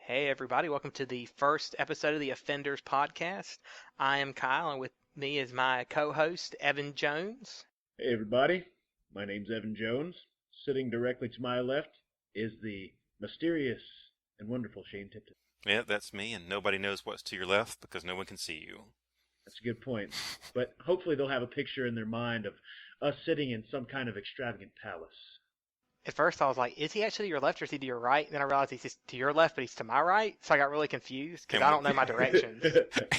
Hey, everybody, welcome to the first episode of the Offenders Podcast. I am Kyle, and with me is my co host, Evan Jones. Hey everybody, my name's Evan Jones. Sitting directly to my left is the mysterious and wonderful Shane Tipton. Yeah, that's me, and nobody knows what's to your left because no one can see you. That's a good point. But hopefully they'll have a picture in their mind of us sitting in some kind of extravagant palace. At first, I was like, is he actually to your left or is he to your right? And then I realized he's to your left, but he's to my right. So I got really confused because I don't know my directions.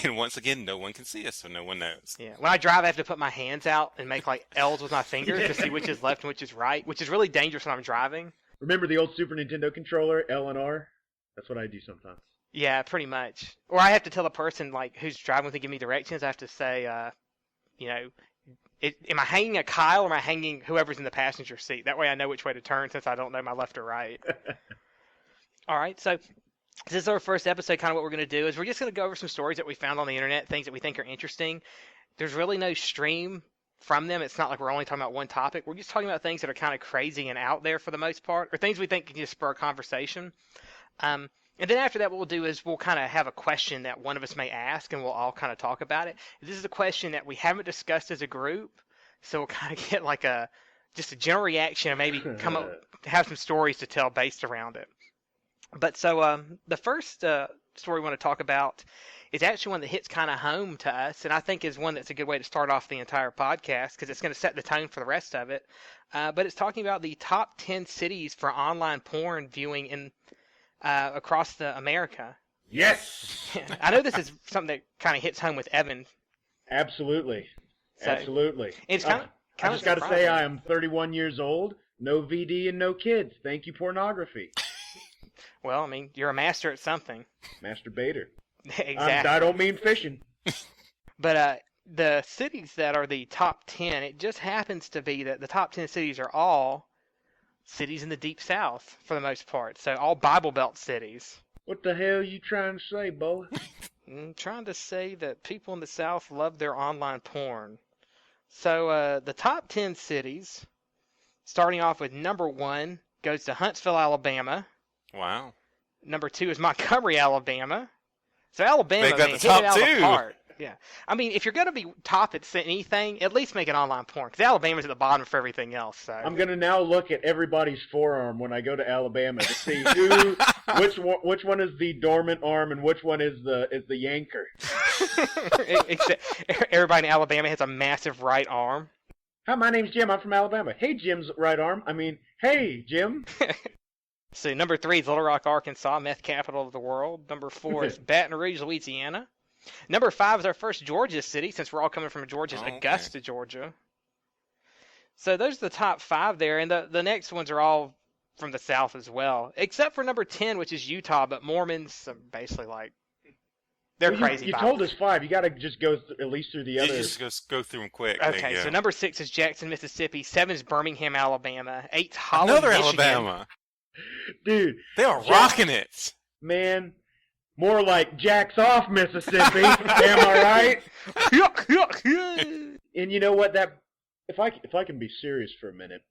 And once again, no one can see us, so no one knows. Yeah, when I drive, I have to put my hands out and make like L's with my fingers to see which is left and which is right, which is really dangerous when I'm driving. Remember the old Super Nintendo controller, L and R? That's what I do sometimes. Yeah, pretty much. Or I have to tell the person like who's driving to give me directions. I have to say, am I hanging a Kyle or am I hanging whoever's in the passenger seat? That way I know which way to turn since I don't know my left or right. All right, so this is our first episode. Kind of what we're going to do is we're just going to go over some stories that we found on the internet, things that we think are interesting. There's really no stream from them. It's not like we're only talking about one topic. We're just talking about things that are kind of crazy and out there for the most part, or things we think can just spur conversation. And then after that, what we'll do is we'll kind of have a question that one of us may ask, and we'll all kind of talk about it. This is a question that we haven't discussed as a group, so we'll kind of get like just a general reaction and maybe come up, have some stories to tell based around it. But so the first story we want to talk about is actually one that hits kind of home to us, and I think is one that's a good way to start off the entire podcast because it's going to set the tone for the rest of it. But it's talking about the top 10 cities for online porn viewing in across America. Yes! I know this is something that kind of hits home with Evan. Absolutely. Absolutely. It's kind of I just got to say I am 31 years old, no VD and no kids. Thank you, pornography. Well, I mean, you're a master at something. Masturbator. Exactly. I don't mean fishing. But the cities that are the top 10, it just happens to be that the top 10 cities are all cities in the Deep South for the most part. So all Bible Belt cities. What the hell are you trying to say, boy? I'm trying to say that people in the South love their online porn. So the top 10 cities, starting off with number 1, goes to Huntsville, Alabama. Wow. Number 2 is Montgomery, Alabama. So Alabama, They got the hit top it out of the two. park. Yeah. I mean, if you're going to be top at anything, at least make it online porn, because Alabama's at the bottom for everything else. So. I'm going to now look at everybody's forearm when I go to Alabama to see which one is the dormant arm and which one is the yanker. Everybody in Alabama has a massive right arm. Hi, my name's Jim. I'm from Alabama. Hey, Jim's right arm. Hey, Jim. So number 3 is Little Rock, Arkansas, meth capital of the world. Number 4 is Baton Rouge, Louisiana. Number 5 is our first Georgia city, since we're all coming from Georgia, Augusta, Georgia. So those are the top 5 there, and the next ones are all from the South as well, except for number 10, which is Utah, but Mormons are basically like, they're crazy. You told us 5. You got to just go at least through the others. Just go through them quick. Okay, so number 6 is Jackson, Mississippi. 7 is Birmingham, Alabama. 8 is Holland, Another Michigan. Alabama. Dude. They are rocking it. Man. More like Jacks off, Mississippi. Am I right? And you know what? If I can be serious for a minute,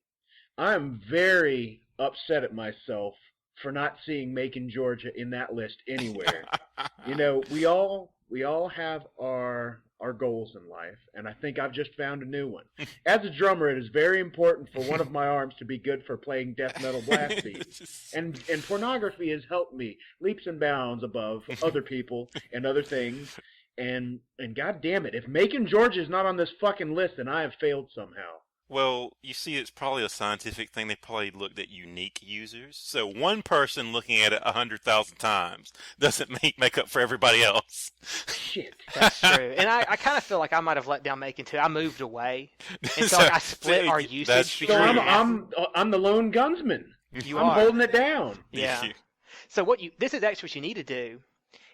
I'm very upset at myself for not seeing Macon, Georgia in that list anywhere. You know, we all have our goals in life, and I think I've just found a new one. As a drummer, it is very important for one of my arms to be good for playing death metal blast beats. And pornography has helped me leaps and bounds above other people and other things. And god damn it, if Macon, Georgia is not on this fucking list, then I have failed somehow. Well, you see, it's probably a scientific thing. They probably looked at unique users. So one person looking at it 100,000 times doesn't make up for everybody else. Shit. That's true. And I kind of feel like I might have let down Macon too. I moved away. And so like, I split our usage. So I'm the lone gunsman. I'm holding it down. Yeah. So this is actually what you need to do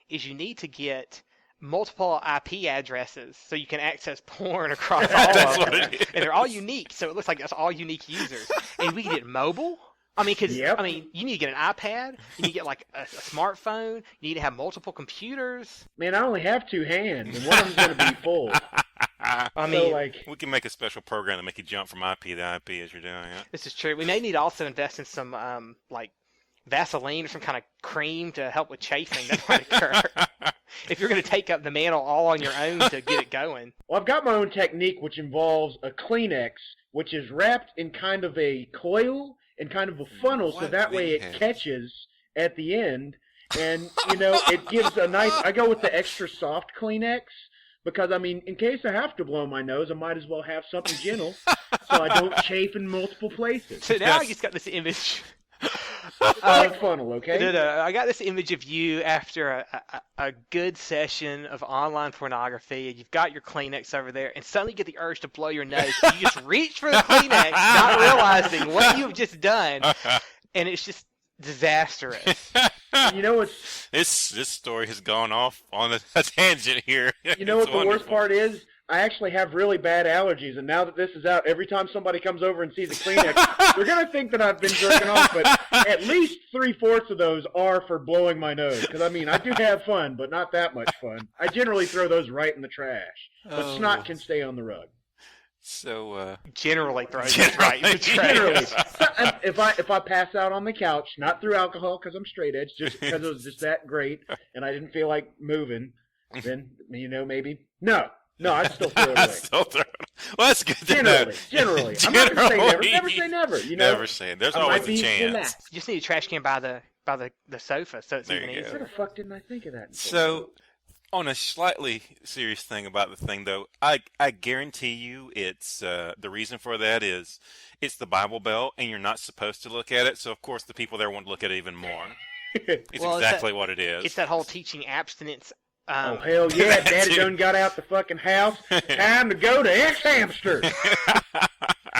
is you need to get multiple IP addresses so you can access porn across all of them. And they're all unique, so it looks like that's all unique users. And we can get mobile. I mean, because you need to get an iPad, you need to get like a smartphone, you need to have multiple computers. Man, I only have 2 hands, and one of them's going to be full. I mean, we can make a special program to make you jump from IP to IP as you're doing it. This is true. We may need to also invest in some Vaseline or some kind of cream to help with chafing that might occur. If you're going to take up the mantle all on your own to get it going. Well, I've got my own technique, which involves a Kleenex, which is wrapped in kind of a coil and kind of a funnel, so that way it catches at the end. And, it gives a nice... I go with the extra soft Kleenex because, in case I have to blow my nose, I might as well have something gentle so I don't chafe in multiple places. So now I just got this image... funnel, okay? No, I got this image of you after a good session of online pornography, and you've got your Kleenex over there, and suddenly you get the urge to blow your nose. So you just reach for the Kleenex, not realizing what you've just done, and it's just disastrous. You know what's... This story has gone off on a tangent here. You know what the worst part is? I actually have really bad allergies, and now that this is out, every time somebody comes over and sees a Kleenex, they're going to think that I've been jerking off, but at least 3/4 of those are for blowing my nose. Because, I do have fun, but not that much fun. I generally throw those right in the trash, but snot can stay on the rug. So, generally throw it right in the trash. Generally. If I pass out on the couch, not through alcohol because I'm straight edge, just because it was just that great, and I didn't feel like moving, then, maybe. No, I'd still throw it away. Well, that's good to know. Generally. I'm not going to say never. Never say never. Never say. There's always a chance. Relaxed. You just need a trash can by the sofa, so it's There even you go. easier. Where the fuck didn't I think of that? So, on a slightly serious thing about the thing, though, I guarantee you it's the reason for that is it's the Bible Belt, and you're not supposed to look at it, so of course the people there want to look at it even more. It's exactly what it is. It's that whole teaching abstinence. Oh, hell yeah, Daddy done got out the fucking house. Time to go to X-Hamster.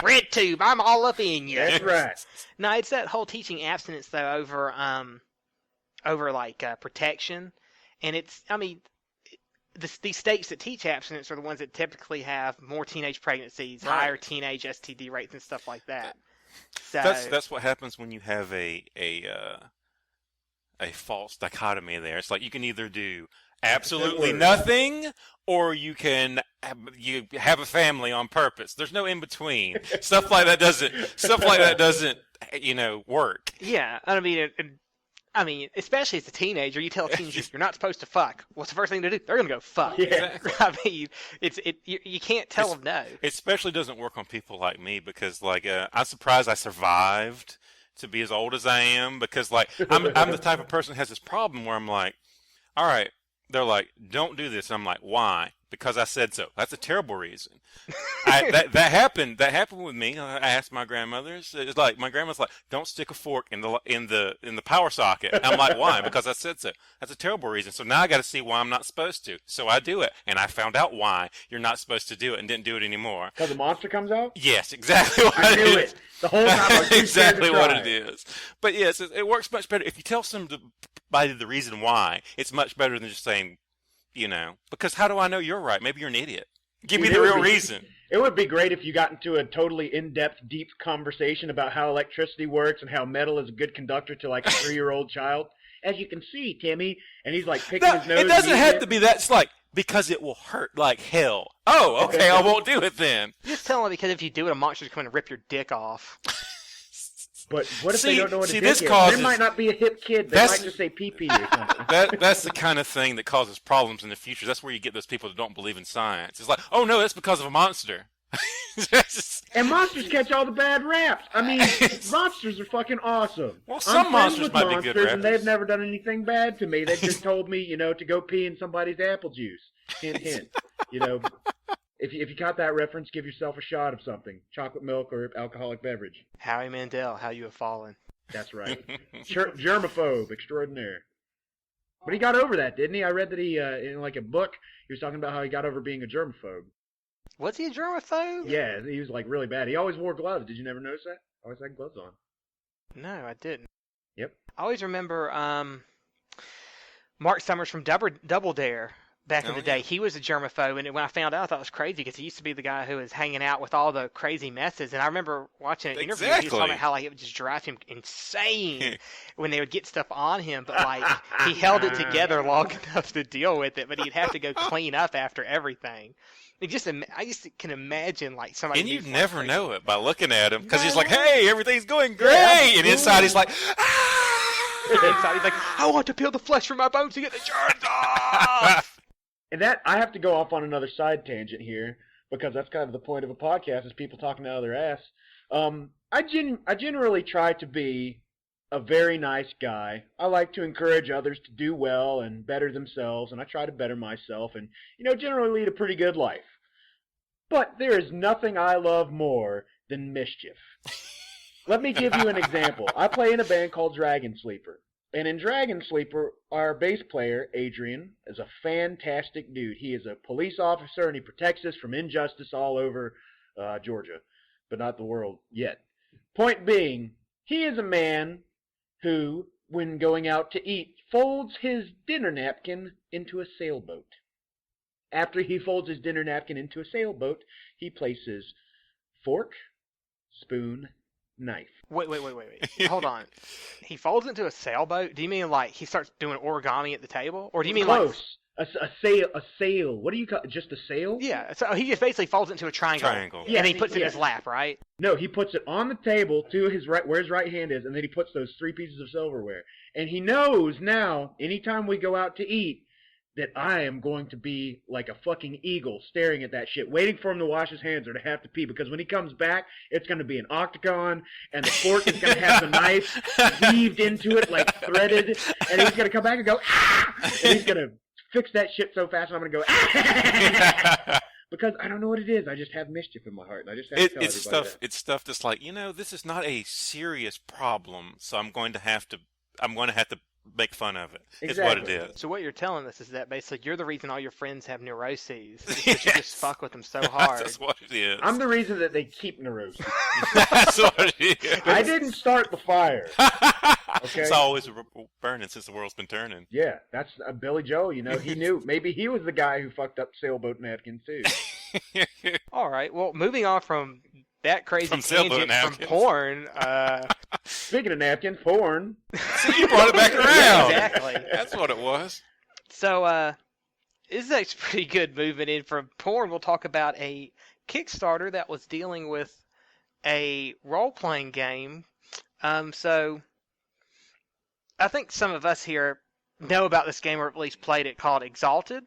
Red tube, I'm all up in you. That's right. No, it's that whole teaching abstinence, though, over protection. And it's, these states that teach abstinence are the ones that typically have more teenage pregnancies, Right. higher teenage STD rates, and stuff like that. So That's what happens when you have a false dichotomy there. It's like you can either do absolutely nothing, or you can have a family on purpose. There's no in between. Stuff like that doesn't work. yeah, especially as a teenager, you tell a teenager you're not supposed to fuck. What's the first thing to do? They're gonna go fuck. Yeah. You can't tell them no. It especially doesn't work on people like me because, I'm surprised I survived to be as old as I am because, I'm the type of person who has this problem where I'm like, all right, they're like, don't do this. I'm like, why? Because I said so. That's a terrible reason. That happened. That happened with me. I asked my grandmother. It's like my grandma's like, don't stick a fork in the power socket. I'm like, why? Because I said so. That's a terrible reason. So now I got to see why I'm not supposed to. So I do it, and I found out why you're not supposed to do it, and didn't do it anymore. Because the monster comes out? Yes, exactly what I it knew is. it. The whole time I was too scared to Exactly what try. it is. But yes, it works much better if you tell somebody the reason why. It's much better than just saying, because how do I know you're right? Maybe you're an idiot. Give me Dude, the it real would be- reason. It would be great if you got into a totally in-depth, deep conversation about how electricity works and how metal is a good conductor to like a 3-year-old child. As you can see, Timmy, and he's like picking his nose. It doesn't and have eating to be that. It's like, because it will hurt like hell. Oh, okay, I won't do it then. Just tell them because if you do it, a monster's coming to rip your dick off. But what if they don't know what a dick this is? causes- They might not be a hip kid. They That's- might just say pee-pee or something. That's the kind of thing that causes problems in the future. That's where you get those people that don't believe in science. It's like, oh no, that's because of a monster. And monsters catch all the bad raps. Monsters are fucking awesome. Well, some I'm friends monsters with might be monsters, good and rappers. they've never done anything bad to me. They just told me, to go pee in somebody's apple juice. Hint, hint. If you caught that reference, give yourself a shot of something. Chocolate milk or alcoholic beverage. Howie Mandel, how you have fallen. That's right. Germaphobe extraordinaire. But he got over that, didn't he? I read that he, in like a book, he was talking about how he got over being a germaphobe. Was he a germaphobe? Yeah, he was like really bad. He always wore gloves. Did you never notice that? Always had gloves on. No, I didn't. Yep. I always remember Mark Summers from Double Dare back in Oh, the day. He was a germaphobe, and when I found out, I thought it was crazy because he used to be the guy who was hanging out with all the crazy messes. And I remember watching an interview. He was talking Exactly. about how it would just drive him insane when they would get stuff on him. But he held it together long enough to deal with it. But he'd have to go clean up after everything. I just can imagine somebody. And you'd who's, never crazy. know it by looking at him because he's No. like, "Hey, everything's going great," Yeah, and inside he's like, "Ah!" inside. He's like, I want to peel the flesh from my bones to get the germs off. And that, I have to go off on another side tangent here, because that's kind of the point of a podcast, is people talking out of their ass. I generally try to be a very nice guy. I like to encourage others to do well and better themselves, and I try to better myself and, generally lead a pretty good life. But there is nothing I love more than mischief. Let me give you an example. I play in a band called Dragon Sleeper. And in Dragon Sleeper, our bass player, Adrian, is a fantastic dude. He is a police officer, and he protects us from injustice all over Georgia, but not the world yet. Point being, he is a man who, when going out to eat, folds his dinner napkin into a sailboat. After he folds his dinner napkin into a sailboat, he places fork, spoon, knife. Wait. Hold on. He folds into a sailboat? Do you mean like he starts doing origami at the table? Or do you mean close? Like... A sail. What do you call it? Just a sail? Yeah, so he just basically folds into a triangle. Yeah, and he puts it in his lap, right? No, he puts it on the table to his right, where his right hand is, and then he puts those 3 pieces of silverware. And he knows now, anytime we go out to eat, that I am going to be like a fucking eagle staring at that shit, waiting for him to wash his hands or to have to pee, because when he comes back, it's going to be an octagon, and the fork is going to have the knife weaved into it, like threaded, and he's going to come back and go, ah! And he's going to fix that shit so fast, and I'm going to go, ah! Because I don't know what it is. I just have mischief in my heart, and I just have to tell it's everybody stuff. It's stuff that's like, this is not a serious problem, so I'm going to have to make fun of it. Exactly. Is what it is. So what you're telling us is that basically you're the reason all your friends have neuroses. Because you just fuck with them so hard. That's what it is. I'm the reason that they keep neuroses. That's what it is. I didn't start the fire. Okay? It's always burning since the world's been turning. Yeah, that's Billy Joel, he knew. Maybe he was the guy who fucked up sailboat napkins, too. All right, well, moving on from that crazy tangent from porn. Speaking of napkins, porn. See, you brought it back around. Exactly. That's what it was. So, this is actually pretty good moving in from porn. We'll talk about a Kickstarter that was dealing with a role-playing game. So, I think some of us here know about this game, or at least played it, called Exalted.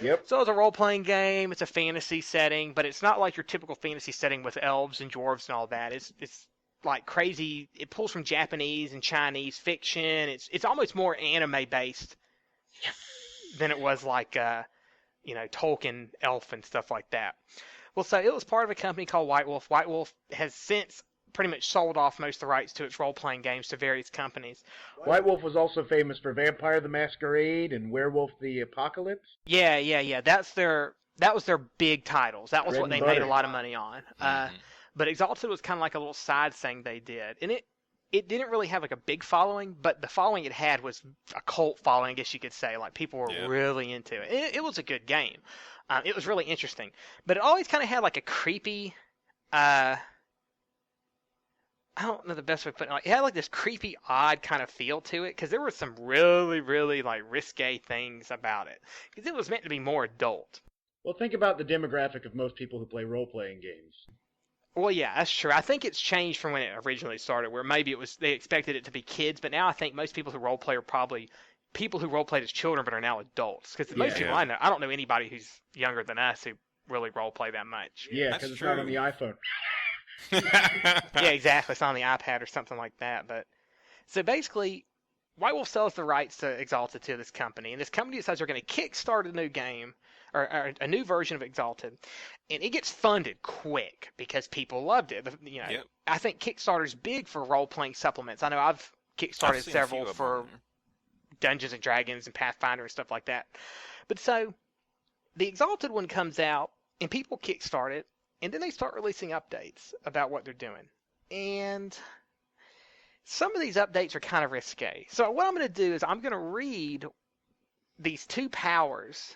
Yep. So it's a role-playing game. It's a fantasy setting, but it's not like your typical fantasy setting with elves and dwarves and all that. It's like crazy. It pulls from Japanese and Chinese fiction. It's almost more anime-based than it was like Tolkien, elf, and stuff like that. Well, so it was part of a company called White Wolf. White Wolf has since pretty much sold off most of the rights to its role-playing games to various companies. White Wolf was also famous for Vampire the Masquerade and Werewolf the Apocalypse. Yeah. That was their big titles. That was what they made a lot of money on. But Exalted was kind of like a little side thing they did. And it didn't really have like a big following, but the following it had was a cult following, I guess you could say. Like people were really into it. It was a good game. It was really interesting. But it always kind of had like a creepy... I don't know the best way to put it. It had like this creepy, odd kind of feel to it, because there were some really, really like risque things about it. Because it was meant to be more adult. Well, think about the demographic of most people who play role-playing games. Well, yeah, that's true. I think it's changed from when it originally started, where maybe they expected it to be kids, but now I think most people who role-play are probably people who role-played as children but are now adults. Because most people I know, I don't know anybody who's younger than us who really role-play that much. Yeah, because it's not on the iPhone. Yeah, exactly. It's on the iPad or something like that. But so basically, White Wolf sells the rights to Exalted to this company, and this company decides they're going to kickstart a new game or a new version of Exalted, and it gets funded quick because people loved it. I think Kickstarter's big for role-playing supplements. I know I've kickstarted several for Dungeons and Dragons and Pathfinder and stuff like that. But so the Exalted one comes out, and people kickstart it. And then they start releasing updates about what they're doing. And some of these updates are kind of risque. So what I'm going to do is I'm going to read these 2 powers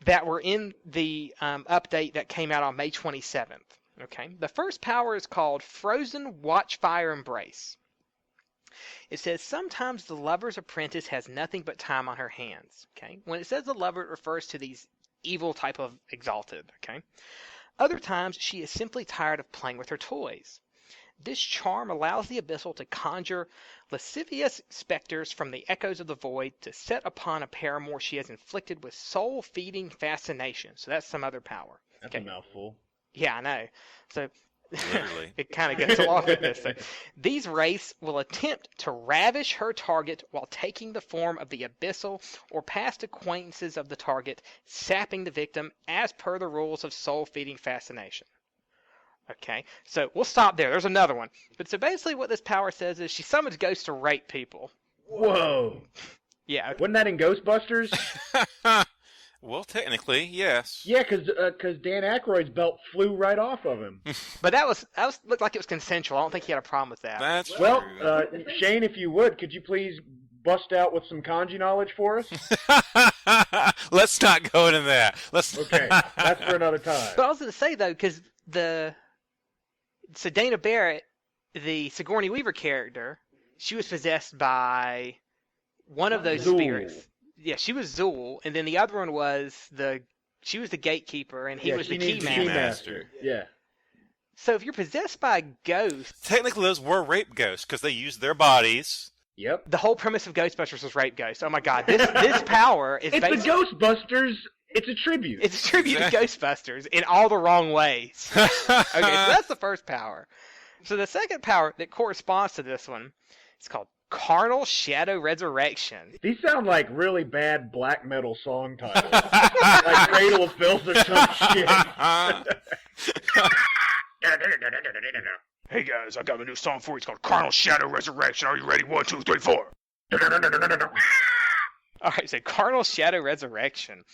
that were in the update that came out on May 27th. Okay. The first power is called Frozen Watchfire Embrace. It says, sometimes the lover's apprentice has nothing but time on her hands. Okay. When it says the lover, it refers to these evil type of Exalted, okay? Other times, she is simply tired of playing with her toys. This charm allows the Abyssal to conjure lascivious specters from the echoes of the void to set upon a paramour she has inflicted with soul-feeding fascination. So that's some other power. That's a mouthful. Yeah, I know. So Literally. it kind of goes along with this. So, these wraiths will attempt to ravish her target while taking the form of the Abyssal or past acquaintances of the target, sapping the victim as per the rules of soul-feeding fascination. Okay, so we'll stop there. There's another one. But so basically what this power says is she summons ghosts to rape people. Whoa. Yeah. Wasn't that in Ghostbusters? Well, technically, yes. Yeah, because Dan Aykroyd's belt flew right off of him. But that looked like it was consensual. I don't think he had a problem with that. That's Well, true. Shane, if you would, could you please bust out with some kanji knowledge for us? Let's not go into that. Let's. Okay, that's for another time. But I was going to say, though, because so Dana Barrett, the Sigourney Weaver character, she was possessed by one of those Zool. spirits. Yeah, she was Zool, and then the other one was she was the gatekeeper, and he was the needs keymaster. Yeah. So if you're possessed by a ghost, Technically, those were rape ghosts because they used their bodies. Yep. the whole premise of Ghostbusters was rape ghosts. Oh my God, this power is It's based. the Ghostbusters. It's a tribute. It's a tribute to Ghostbusters in all the wrong ways. Okay, so that's the first power. So the second power that corresponds to this one is called Carnal Shadow Resurrection. These sound like really bad black metal song titles. Like Cradle of Filth or some shit. Hey guys, I got a new song for you. It's called Carnal Shadow Resurrection. Are you ready? 1, 2, 3, 4. Alright, so Carnal Shadow Resurrection.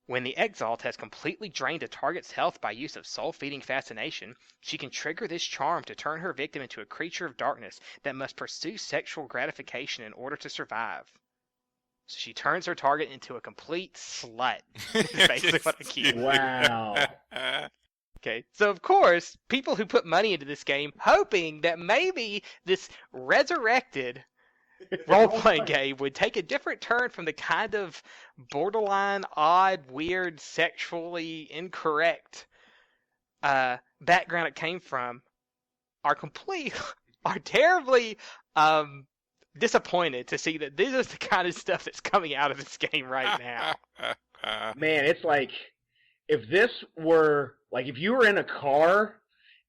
When the Exalt has completely drained a target's health by use of soul-feeding fascination, she can trigger this charm to turn her victim into a creature of darkness that must pursue sexual gratification in order to survive. So she turns her target into a complete slut. Is basically what I keep. Wow. Okay, so of course, people who put money into this game, hoping that maybe this resurrected role-playing game would take a different turn from the kind of borderline, odd, weird, sexually incorrect background it came from, are terribly disappointed to see that this is the kind of stuff that's coming out of this game right now. Man, it's like if you were in a car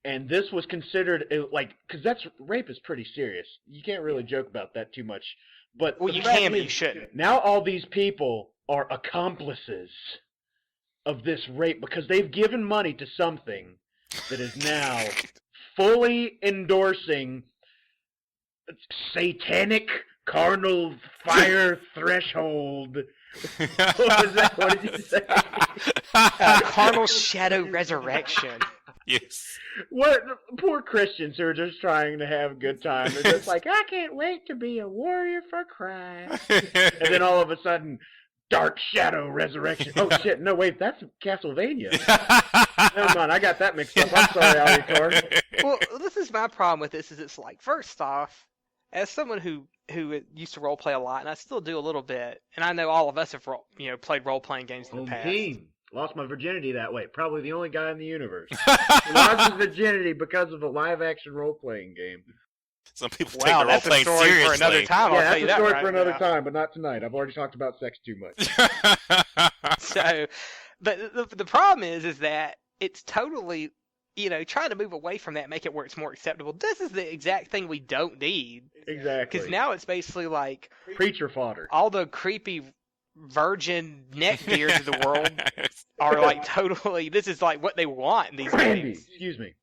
and this was considered because rape is pretty serious. You can't really joke about that too much. But Well, the you fact can, but is, you shouldn't. Now all these people are accomplices of this rape because they've given money to something that is now fully endorsing satanic carnal fire threshold. What was that? What did you say? Carnal Shadow Resurrection. Yes. What poor Christians who are just trying to have a good time. They're just like, I can't wait to be a warrior for Christ. And then all of a sudden, Dark Shadow Resurrection. Oh shit! No, wait, that's Castlevania. Never mind, I got that mixed up. I'm sorry, Aliator. Well, this is my problem with this. Is it's like, first off, as someone who used to role play a lot, and I still do a little bit, and I know all of us have played role playing games in the past. Lost my virginity that way. Probably the only guy in the universe. Lost his virginity because of a live-action role-playing game. Some people Wow, take that's the role a playing story seriously. for another time. I'll Yeah, tell that's you a that story right for another now. time, but not tonight. I've already talked about sex too much. So, but the problem is that it's totally, trying to move away from that, make it where it's more acceptable. This is the exact thing we don't need. Exactly. Because now it's basically like Preacher fodder. all the creepy virgin neckbeards of the world are like totally, this is like what they want in these Brandy. games. Excuse me.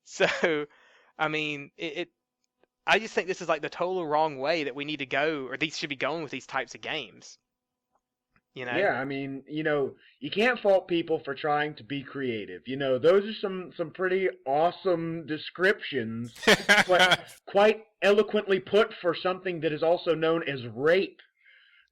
So, I mean, I just think this is like the total wrong way that we need to go, or these should be going with these types of games. Yeah, I mean, you can't fault people for trying to be creative. Those are some pretty awesome descriptions, quite eloquently put for something that is also known as rape.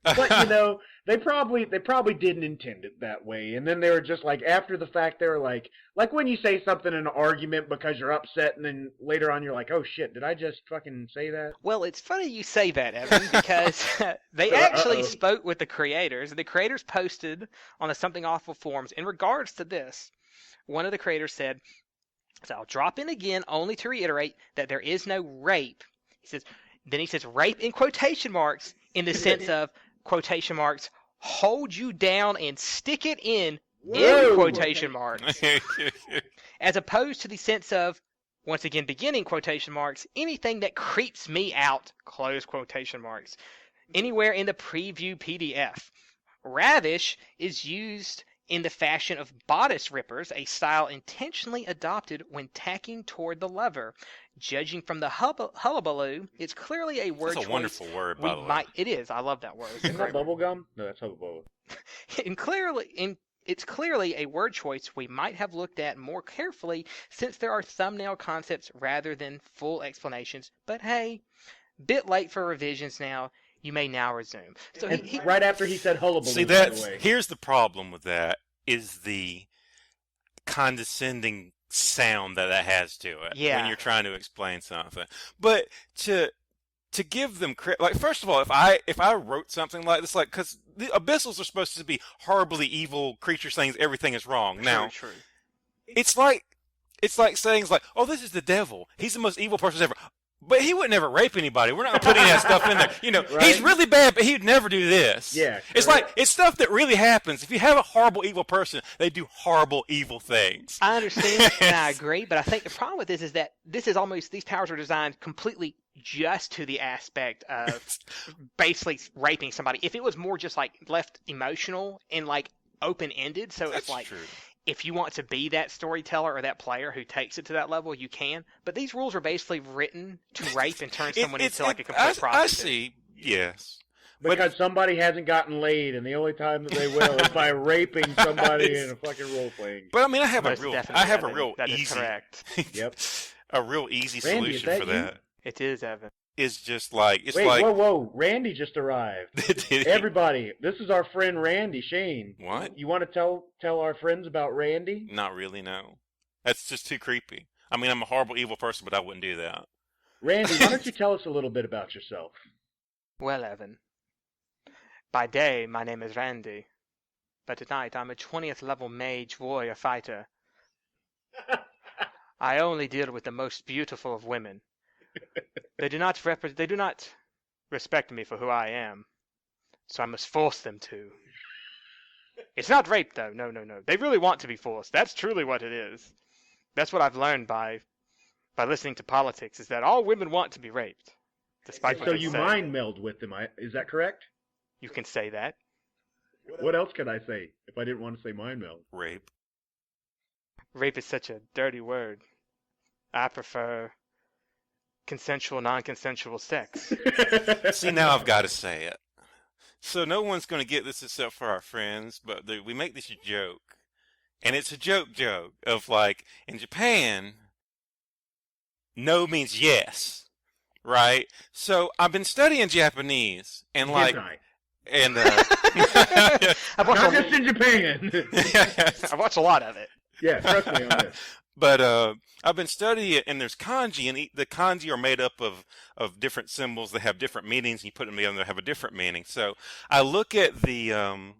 But they probably didn't intend it that way, and then they were just like after the fact they were like when you say something in an argument because you're upset, and then later on you're like, oh shit, did I just fucking say that? Well, it's funny you say that, Evan, because they actually spoke with the creators. The creators posted on the Something Awful forums in regards to this. One of the creators said, So I'll drop in again only to reiterate that there is no rape. Then he says rape in quotation marks in the sense of quotation marks, hold you down and stick it in quotation marks. As opposed to the sense of, once again beginning quotation marks, anything that creeps me out, close quotation marks, anywhere in the preview PDF. Ravish is used in the fashion of bodice rippers, a style intentionally adopted when tacking toward the lover. Judging from the hullabaloo, it's clearly a word That's a choice wonderful word, by the way. It is. I love that word. Isn't that bubblegum? No, that's hullabaloo. It's clearly a word choice we might have looked at more carefully since there are thumbnail concepts rather than full explanations. But hey, bit late for revisions now. You may now resume. So he right after he said hullabaloo, See, by the way. here's the problem with that, is the condescending sound that has to it when you're trying to explain something. But to give them credit, like, first of all, if I wrote something like this, like, because the Abyssals are supposed to be horribly evil creatures saying everything is wrong. Now, true. It's like saying, oh, this is the devil. He's the most evil person ever. But he would never rape anybody. We're not putting that stuff in there. You know, right? He's really bad, but he'd never do this. Yeah. It's it's stuff that really happens. If you have a horrible, evil person, they do horrible, evil things. I understand and I agree, but I think the problem with this is that these powers are designed completely just to the aspect of basically raping somebody. If it was more just like left emotional and like open-ended, so it's like, true. If you want to be that storyteller or that player who takes it to that level, you can. But these rules are basically written to rape and turn someone into like a complete prostitute. I see, yes. Because somebody hasn't gotten laid, and the only time that they will is by raping somebody in a fucking role-playing. But I mean, I have a real that easy. Is correct. Yep. A real easy Randy, solution for that. It is, Evan. It's just like whoa! Randy just arrived. Did Everybody, this is our friend Randy Shane. What? You want to tell our friends about Randy? Not really, no. That's just too creepy. I mean, I'm a horrible, evil person, but I wouldn't do that. Randy, why don't you tell us a little bit about yourself? Well, Evan, by day my name is Randy, but at night I'm a 20th level mage warrior fighter. I only deal with the most beautiful of women. They do not respect me for who I am, so I must force them to. It's not rape, though. No. They really want to be forced. That's truly what it is. That's what I've learned by listening to politics, is that all women want to be raped. Despite what so they you say. mind meld with them, is that correct? You can say that. What else could I say if I didn't want to say mind meld? Rape. Rape is such a dirty word. I prefer consensual, non-consensual sex. See, now I've got to say it. So no one's going to get this except for our friends, but we make this a joke. And it's a joke of like, in Japan, no means yes, right? So I've been studying Japanese, and like... And not just in Japan. I watch a lot of it. Yeah, trust me on this. But I've been studying it, and there's kanji, and the kanji are made up of different symbols that have different meanings, and you put them together and they have a different meaning. So I look at the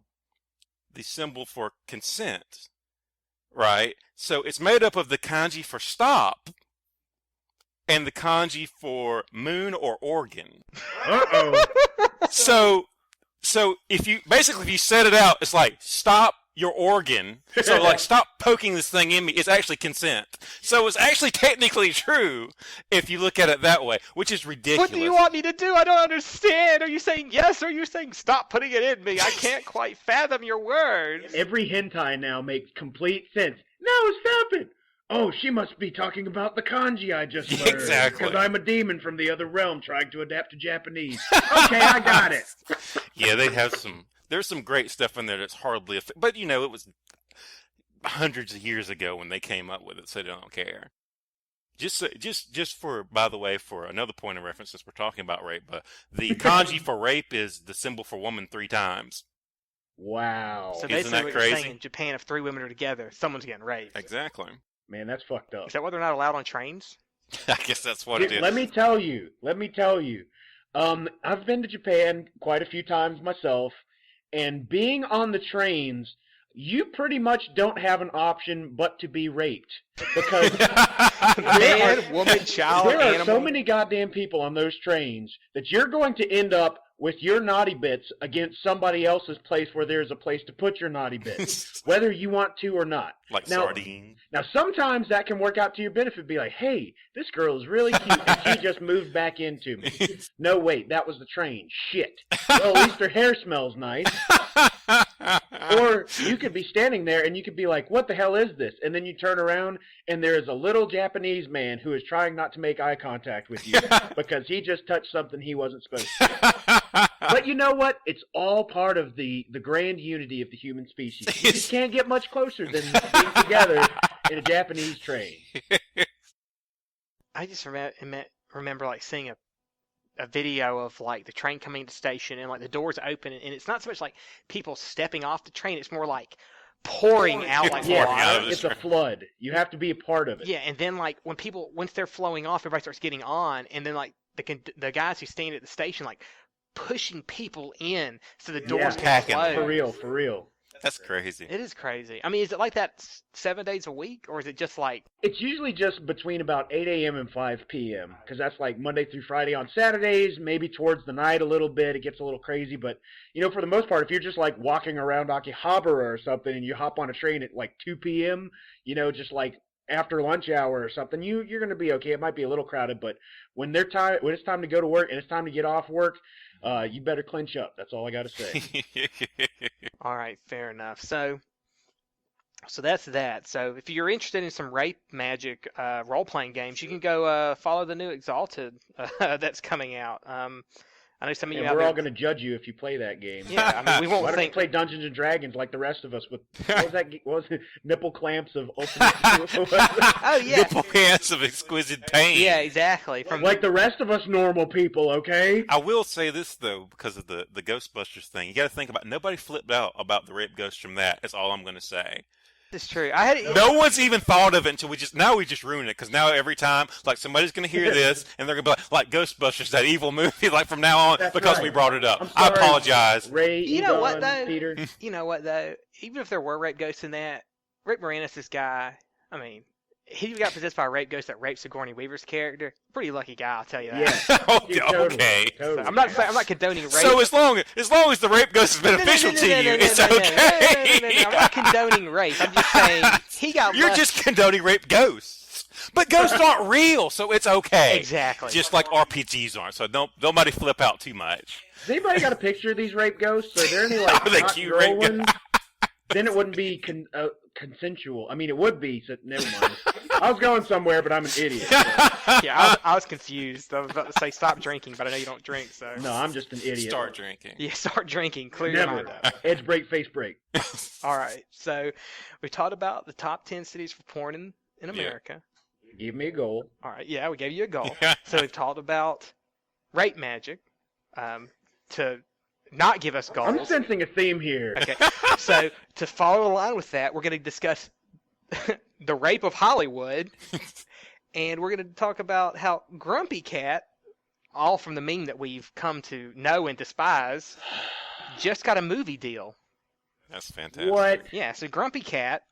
symbol for consent, right? So it's made up of the kanji for stop and the kanji for moon or organ. Uh-oh. So if you set it out, it's like stop your organ. So like stop poking this thing in me. It's actually consent. So it's actually technically true if you look at it that way, which is ridiculous. What do you want me to do? I don't understand. Are you saying yes or are you saying stop putting it in me? I can't quite fathom your words. Every hentai now makes complete sense. No, stop it. Oh, she must be talking about the kanji I just learned. Exactly. Because I'm a demon from the other realm trying to adapt to Japanese. Okay, I got it. Yeah, there's some great stuff in there that's hardly, but you know, it was hundreds of years ago when they came up with it, so they don't care. Just for, by the way, for another point of reference, since we're talking about rape, but the kanji for rape is the symbol for woman 3 times. Wow. So Isn't basically that what crazy? you're saying, in Japan, if 3 women are together, someone's getting raped. Exactly. Man, that's fucked up. Is that why they're not allowed on trains? I guess that's what it is. Let me tell you. I've been to Japan quite a few times myself, and being on the trains, you pretty much don't have an option but to be raped. Because Man, woman, child, there are animal. so many goddamn people on those trains that you're going to end up with your naughty bits against somebody else's place where there's a place to put your naughty bits, whether you want to or not. Like Now- sardines. Now, sometimes that can work out to your benefit. Be like, hey, this girl is really cute, and she just moved back into me. No, wait, that was the train. Shit. Well, at least her hair smells nice. Or you could be standing there and you could be like, what the hell is this? And then you turn around and there is a little Japanese man who is trying not to make eye contact with you because he just touched something he wasn't supposed to. But you know what? It's all part of the grand unity of the human species. You just can't get much closer than being together in a Japanese train. I just remember like seeing a video of like the train coming to the station and like the doors open and it's not so much like people stepping off the train, it's more like pouring out like Pouring water. out of the It's a flood. You have to be a part of it. Yeah, and then like once they're flowing off, everybody starts getting on, and then like the guys who stand at the station like pushing people in so the doors can Packing them. close. For real. That's crazy. It is crazy. I mean, is it like that 7 days a week, or is it just like It's usually just between about 8 a.m. and 5 p.m. because that's like Monday through Friday. On Saturdays, maybe towards the night a little bit, it gets a little crazy. But, you know, for the most part, if you're just like walking around Akihabara or something and you hop on a train at like 2 p.m., you know, just like after lunch hour or something, you're going to be okay. It might be a little crowded, but when it's time to go to work and it's time to get off work, you better clinch up. That's all I got to say. all right, fair enough. So that's that. So if you're interested in some rape magic role-playing games, you can go follow the new Exalted that's coming out. I know some of you And out we're there. all going to judge you if you play that game. Yeah, I mean, we won't Why don't you think. play Dungeons and Dragons like the rest of us with what was it? Nipple clamps of ultimate Oh yeah, Nipple hands of exquisite pain. yeah, exactly. From like the rest of us normal people, okay? I will say this though, because of the Ghostbusters thing, you got to think about nobody flipped out about the rape ghost from that. That's all I'm going to say. It's true. I had No one's even thought of it until we just ruined it because now every time like somebody's going to hear this and they're going to be like Ghostbusters, that evil movie, like from now on That's because right. we brought it up. I'm I sorry. apologize. Ray, You know what, Egon, though? Peter. You know what though? Even if there were rape ghosts in that, Rick Moranis, this guy, I mean, he got possessed by a rape ghost that raped Sigourney Weaver's character. Pretty lucky guy, I'll tell you that. Yeah. Okay. Totally. So I'm not condoning rape. So as long as the rape ghost is beneficial to you, it's okay. I'm not condoning rape. I'm just saying he got. You're just condoning rape ghosts. But ghosts aren't real, so it's okay. Exactly. Just like RPGs aren't. So nobody flip out too much. Has anybody got a picture of these rape ghosts? Are there any like Oh, the hot cute girl rape ones? Then it wouldn't be consensual. I mean, it would be. So never mind. I was going somewhere, but I'm an idiot. So. Yeah, I was confused. I was about to say stop drinking, but I know you don't drink, so. No, I'm just an idiot. Start drinking. Yeah, start drinking. Clear your Never. mind up. Edge break, face break. All right. So we talked about the top 10 cities for porn in America. Give me a goal. All right. Yeah, we gave you a goal. So we've talked about rape magic to not give us goals. I'm sensing a theme here. Okay. So to follow along with that, we're going to discuss the rape of Hollywood, and we're going to talk about how Grumpy Cat, all from the meme that we've come to know and despise, just got a movie deal. That's fantastic. What? Yeah, so Grumpy Cat,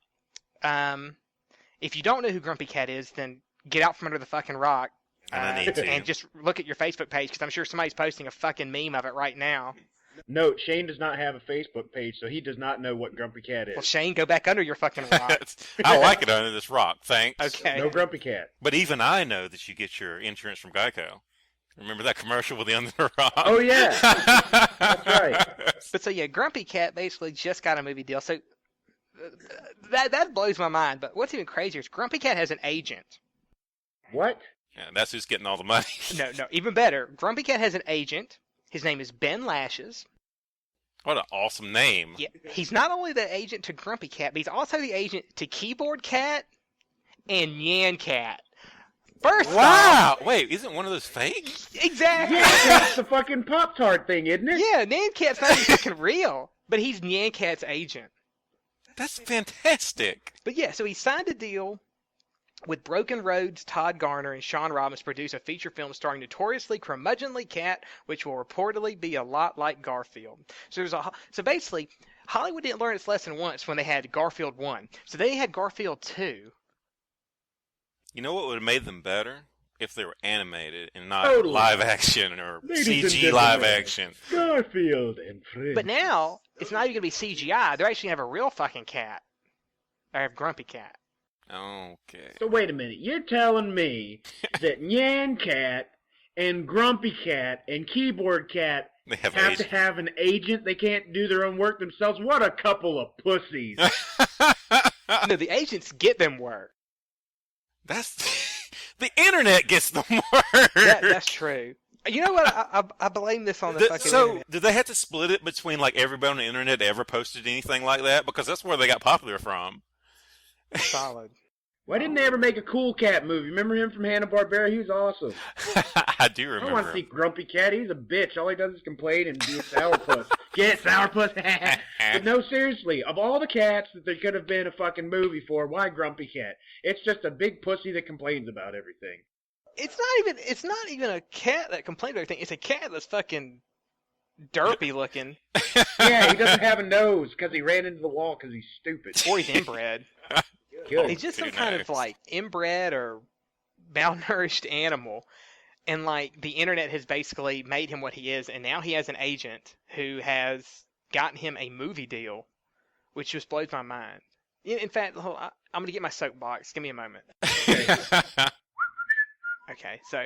if you don't know who Grumpy Cat is, then get out from under the fucking rock And I need to. and just look at your Facebook page, because I'm sure somebody's posting a fucking meme of it right now. Note, Shane does not have a Facebook page, so he does not know what Grumpy Cat Well, is. Shane, go back under your fucking rock. I like it under this rock, thanks. Okay. No Grumpy Cat. But even I know that you get your insurance from Geico. Remember that commercial with the under the rock? Oh, yeah. That's right. But so yeah, Grumpy Cat basically just got a movie deal. So that blows my mind. But what's even crazier is Grumpy Cat has an agent. What? Yeah, that's who's getting all the money. No, even better. Grumpy Cat has an agent. His name is Ben Lashes. What an awesome name. Yeah, he's not only the agent to Grumpy Cat, but he's also the agent to Keyboard Cat and Nyan Cat. First Wow! Wait, isn't one of those fake? exactly. Yeah, that's the fucking Pop-Tart thing, isn't it? Yeah, Nyan Cat's not even fucking real, but he's Nyan Cat's agent. That's fantastic. But yeah, so he signed a deal with Broken Roads, Todd Garner, and Sean Robbins to produce a feature film starring notoriously curmudgeonly Cat, which will reportedly be a lot like Garfield. So basically, Hollywood didn't learn its lesson once when they had Garfield 1. So they had Garfield 2. You know what would have made them better? If they were animated and not Totally. live action or Ladies and CG gentlemen, live action. Garfield and friends. But now, it's not even going to be CGI. They're actually going to have a real fucking cat. Or have Grumpy Cat. Okay. So wait a minute. You're telling me that Nyan Cat and Grumpy Cat and Keyboard Cat They have have agents. to have an agent? They can't do their own work themselves? What a couple of pussies. No, the agents get them work. That's the internet gets them work. That's true. You know what? I blame this on the fucking So, internet. did they have to split it between like everybody on the internet that ever posted anything like that? Because that's where they got popular from. Solid. Why didn't they ever make a Cool Cat movie? Remember him from Hanna-Barbera? He was awesome. I do I don't remember. want to see Grumpy Cat. He's a bitch. All he does is complain and be a sourpuss. Get sourpuss. But no, seriously. Of all the cats that there could have been a fucking movie for, why Grumpy Cat? It's just a big pussy that complains about everything. It's not even a cat that complains about everything. It's a cat that's fucking derpy looking. Yeah, he doesn't have a nose because he ran into the wall because he's stupid. Or he's inbred. Good. He's just some Who kind knows? of like inbred or malnourished animal. And like the internet has basically made him what he is, and now he has an agent who has gotten him a movie deal, which just blows my mind. In fact, hold on, I'm gonna get my soapbox. Give me a moment. Okay, so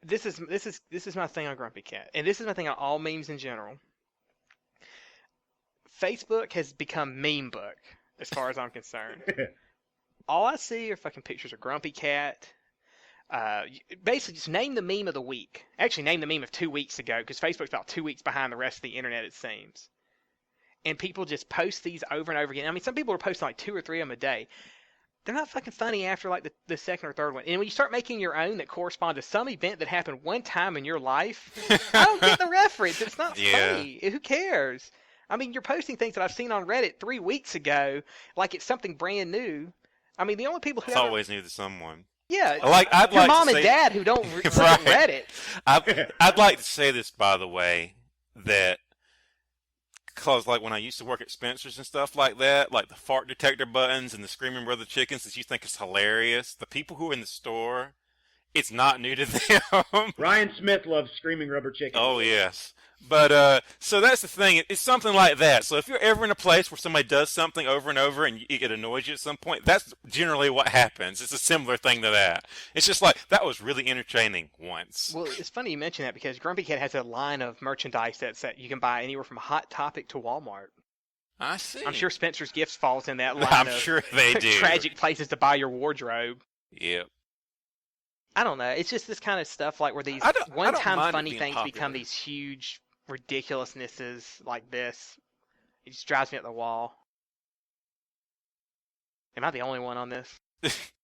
this is my thing on Grumpy Cat, and this is my thing on all memes in general. Facebook has become meme book as far as I'm concerned. All I see are fucking pictures of Grumpy Cat. Basically, just name the meme of the week. Actually, name the meme of 2 weeks ago, because Facebook's about 2 weeks behind the rest of the internet, it seems. And people just post these over and over again. I mean, some people are posting like 2 or 3 of them a day. They're not fucking funny after like the second or third one. And when you start making your own that correspond to some event that happened one time in your life, I don't get the reference. It's not Yeah. funny. Who cares? I mean, you're posting things that I've seen on Reddit 3 weeks ago, like it's something brand new. I mean, the only people who It's always new to someone. yeah, I'd your like mom to and say, dad who don't look Right. at Reddit. I'd like to say this, by the way, that because like when I used to work at Spencer's and stuff like that, like the fart detector buttons and the Screaming Brother chickens that you think is hilarious, the people who are in the store, it's not new to them. Ryan Smith loves Screaming Rubber Chicken. Oh yes. But so that's the thing. It's something like that. So if you're ever in a place where somebody does something over and over and it annoys you at some point, that's generally what happens. It's a similar thing to that. It's just like that was really entertaining once. Well, it's funny you mention that because Grumpy Cat has a line of merchandise that you can buy anywhere from Hot Topic to Walmart. I see. I'm sure Spencer's Gifts falls in that line I'm of sure they do. tragic places to buy your wardrobe. Yep. I don't know. It's just this kind of stuff like where these I don't one-time mind it funny being things popular. become these huge ridiculousnesses like this. It just drives me up the wall. Am I the only one on this?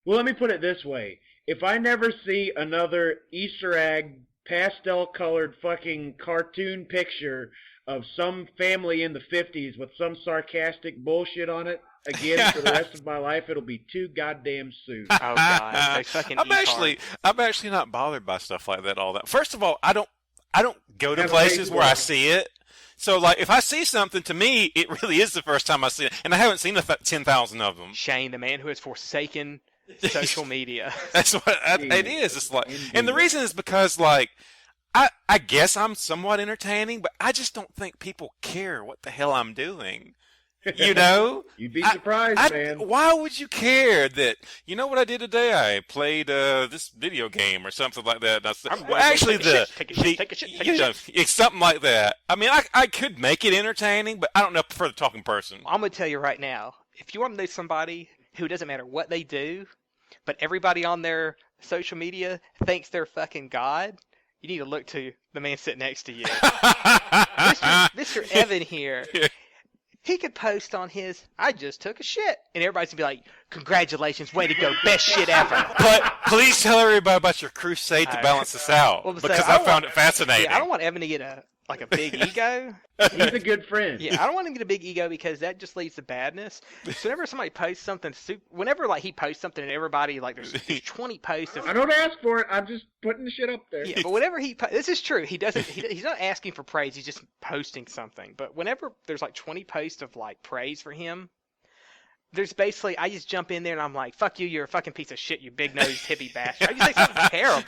Well, let me put it this way. If I never see another Easter egg, pastel-colored fucking cartoon picture of some family in the 50s with some sarcastic bullshit on it again for the rest of my life, it'll be too goddamn soon. Oh god, those fucking I'm actually not bothered by stuff like that all that. First of all, I don't go to Have a places Facebook. where I see it. So like if I see something, to me it really is the first time I see it, and I haven't seen 10,000 of them. Shane, the man who has forsaken social media. That's what it is. It's like, and the Indeed. reason is because like I guess I'm somewhat entertaining, but I just don't think people care what the hell I'm doing. You know? You'd be surprised, man. Why would you care that, you know what I did today? I played this video game or something like that. And I said, I'm well, gonna go actually, take a shit. you know, it's something like that. I mean, I could make it entertaining, but I don't know, prefer the talking person. I'm gonna tell you right now, if you want to know somebody who doesn't matter what they do, but everybody on their social media thinks they're fucking God, you need to look to the man sitting next to you. Mr. Evan here. He could post on his, I just took a shit. And everybody's going to be like, congratulations, way to go, best shit ever. But please tell everybody about your crusade to All right. balance this out, Well, so because I I don't found want- it fascinating. Yeah, I don't want Evan to get like a big ego. He's a good friend. Yeah, I don't want him to get a big ego because that just leads to badness. So whenever somebody posts something, whenever like he posts something and everybody like there's 20 posts of. I don't ask for it. I'm just putting the shit up there. Yeah, but whenever this is true. He doesn't. He's not asking for praise. He's just posting something. But whenever there's like 20 posts of like praise for him, there's basically I just jump in there and I'm like, "Fuck you! You're a fucking piece of shit! You big nosed hippie bastard!" I just say something terrible.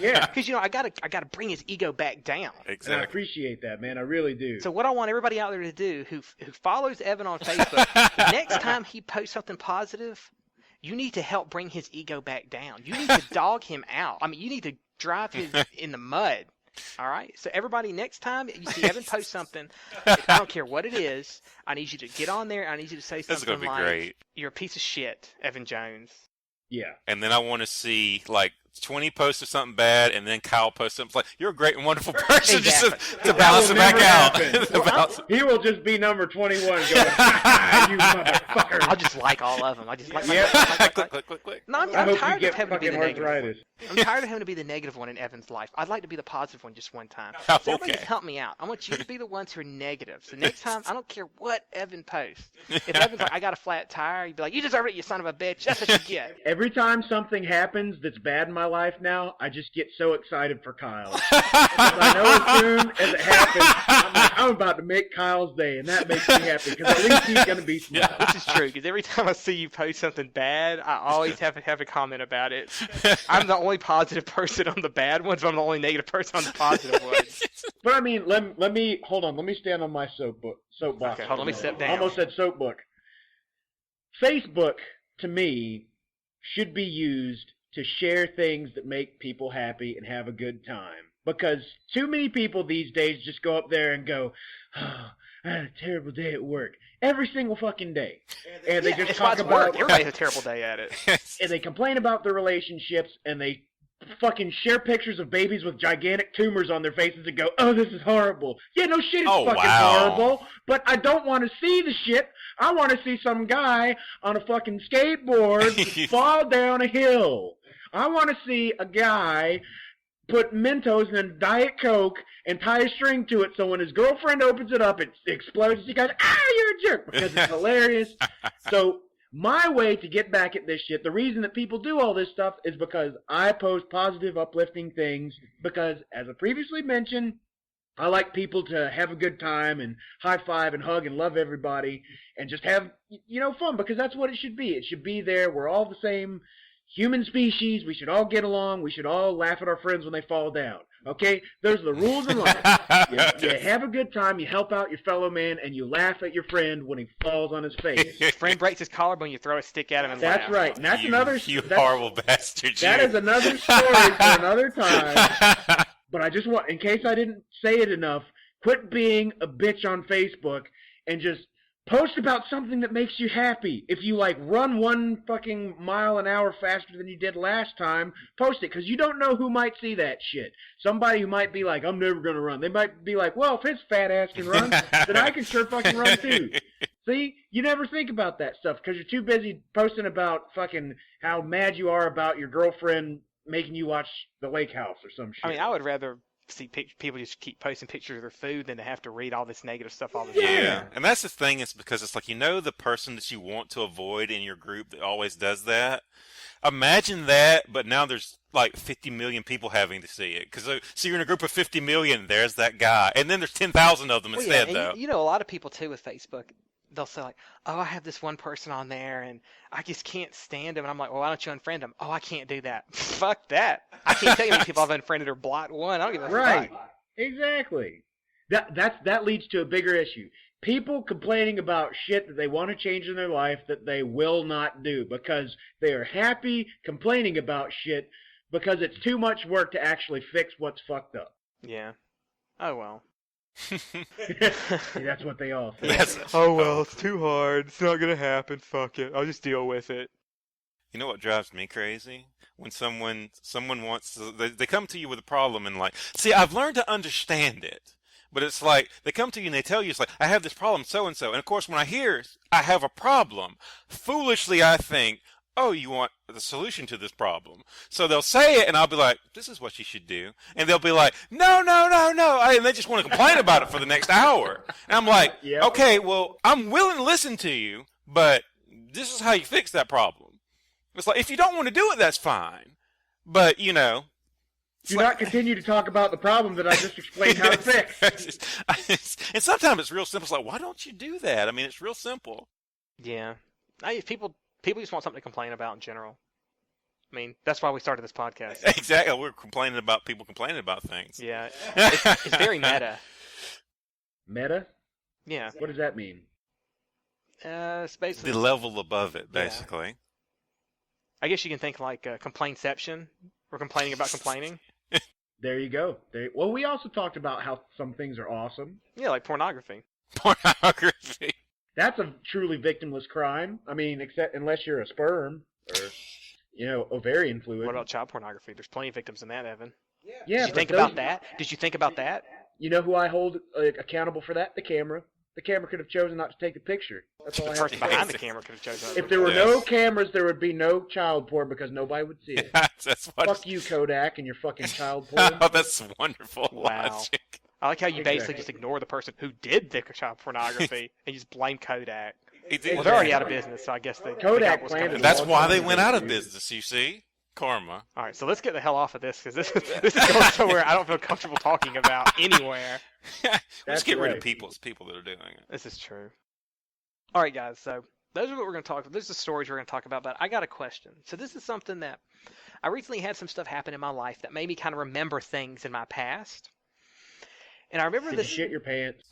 Yeah, because I gotta bring his ego back down. Exactly. And I appreciate that, man. I really do. So what I want everybody out there to do who follows Evan on Facebook, next time he posts something positive, you need to help bring his ego back down. You need to dog him out. I mean, you need to drive him in the mud. All right? So everybody, next time you see Evan post something, I don't care what it is, I need you to get on there. I need you to say This is something gonna be like, great. "You're a piece of shit, Evan Jones." Yeah. And then I want to see like 20 posts of something bad, and then Kyle posts something like, "You're a great and wonderful person," Exactly. just to balance it back out. Well, he will just be number 21 going, "Ha, you motherfucker." I'll just like all of them. I just like. Yeah. Click. No, I I'm hope tired you of get having to be the fucking negative one. arthritis. I'm tired of having to be the negative one in Evan's life. I'd like to be the positive one just one time. Oh, So everybody okay. just help me out. I want you to be the ones who are negative. So next time, I don't care what Evan posts. If Evan's like, "I got a flat tire," you'd be like, "You deserve it, you son of a bitch. That's what you get." Every time something happens that's bad in my life now, I just get so excited for Kyle. Because I know as soon as it happens, I'm like, I'm about to make Kyle's day, and that makes me happy, because at least he's going to be smart. This is true, because every time I see you post something bad, I always have a comment about it. I'm the only positive person on the bad ones, but I'm the only negative person on the positive ones. But I mean, let me hold on. Let me stand on my soapbox. Okay, hold on, let me step down. I almost said soapbook. Facebook, to me, should be used to share things that make people happy and have a good time. Because too many people these days just go up there and go, "Oh, I had a terrible day at work." Every single fucking day. And they just It's why talk it's about... work. Everybody has a terrible day at it. And they complain about their relationships, and they fucking share pictures of babies with gigantic tumors on their faces and go, "Oh, this is horrible." Yeah, no shit, it's Oh, fucking wow. horrible. But I don't want to see the shit. I want to see some guy on a fucking skateboard fall down a hill. I want to see a guy put Mentos in a Diet Coke and tie a string to it so when his girlfriend opens it up, it explodes and she goes, "Ah, you're a jerk," because it's hilarious. So my way to get back at this shit, the reason that people do all this stuff is because I post positive, uplifting things because, as I previously mentioned, I like people to have a good time and high five and hug and love everybody and just have, fun, because that's what it should be. It should be there. We're all the same human species. We should all get along. We should all laugh at our friends when they fall down. Okay? Those are the rules of life. You have a good time, you help out your fellow man, and you laugh at your friend when he falls on his face. Your friend breaks his collarbone, you throw a stick at him and That's laugh. right. And that's You horrible bastard. That you. is another story for another time. But I just want, in case I didn't say it enough, quit being a bitch on Facebook and just post about something that makes you happy. If you, run 1 fucking mile an hour faster than you did last time, post it, because you don't know who might see that shit. Somebody who might be like, "I'm never going to run." They might be like, "Well, if his fat ass can run, then I can sure fucking run too." See? You never think about that stuff, because you're too busy posting about fucking how mad you are about your girlfriend making you watch The Lake House or some shit. I mean, I would rather see people just keep posting pictures of their food than to have to read all this negative stuff all the time. Yeah, and that's the thing, is because it's like, the person that you want to avoid in your group that always does that. Imagine that, but now there's 50 million people having to see it. Because so you're in a group of 50 million, there's that guy, and then there's 10,000 of them Well, instead, and though. you know, a lot of people too with Facebook, they'll say "Oh, I have this one person on there and I just can't stand him," and I'm like, "Well, why don't you unfriend him?" "Oh, I can't do that." Fuck that. I can't tell you how many people I've unfriended or blocked one. I don't give a Right. fuck. Exactly. That leads to a bigger issue. People complaining about shit that they want to change in their life that they will not do because they are happy complaining about shit because it's too much work to actually fix what's fucked up. Yeah. Oh well. See, that's what they all say. Oh well, it's too hard. It's not gonna happen. Fuck it. I'll just deal with it. You know what drives me crazy? When someone wants to, they come to you with a problem and see, I've learned to understand it. But it's like, they come to you and they tell you, it's like, "I have this problem, so-and-so." And of course, when I hear I have a problem, foolishly I think, oh, you want the solution to this problem. So they'll say it, and I'll be like, this is what you should do. And they'll be like, no, no, no, no. And they just want to complain about it for the next hour. And I'm like, Yep. okay, well, I'm willing to listen to you, but this is how you fix that problem. It's like, if you don't want to do it, that's fine. But, you know. Do not continue to talk about the problem that I just explained how to fix. And sometimes it's real simple. It's like, why don't you do that? I mean, it's real simple. Yeah. People just want something to complain about in general. I mean, that's why we started this podcast. Exactly. We're complaining about people complaining about things. Yeah. It's very meta. Meta? Yeah. What does that mean? It's basically... The level above it, basically. Yeah. I guess you can think like complainception. We're complaining about complaining. There you go. Well, we also talked about how some things are awesome. Yeah, like pornography. Pornography. That's a truly victimless crime. I mean, except unless you're a sperm or, ovarian fluid. What about child pornography? There's plenty of victims in that, Evan. Yeah. Did you think about that? Did you think about that? You know who I hold accountable for that? The camera. The camera could have chosen not to take the picture. That's all The I have person to say. behind the camera could have chosen. If there were no cameras, there would be no child porn because nobody would see it. That's what. Fuck you, Kodak, and your fucking child porn. Oh, that's wonderful Wow. logic. I like how you basically Exactly. just ignore the person who did the child pornography and you just blame Kodak. It- Well, they're already out of business, so I guess they Kodak got what's planted coming. And that's Long why time they ago, went out of dude. business, you see? Karma. All right, so let's get the hell off of this because this is going somewhere I don't feel comfortable talking about anywhere. Let's That's get rid right. of people that are doing it. This is true. All right, guys. So those are what we're going to talk about. Those are the stories we're going to talk about. But I got a question. So this is something that I recently had some stuff happen in my life that made me kind of remember things in my past. And I remember Did this. you shit your pants?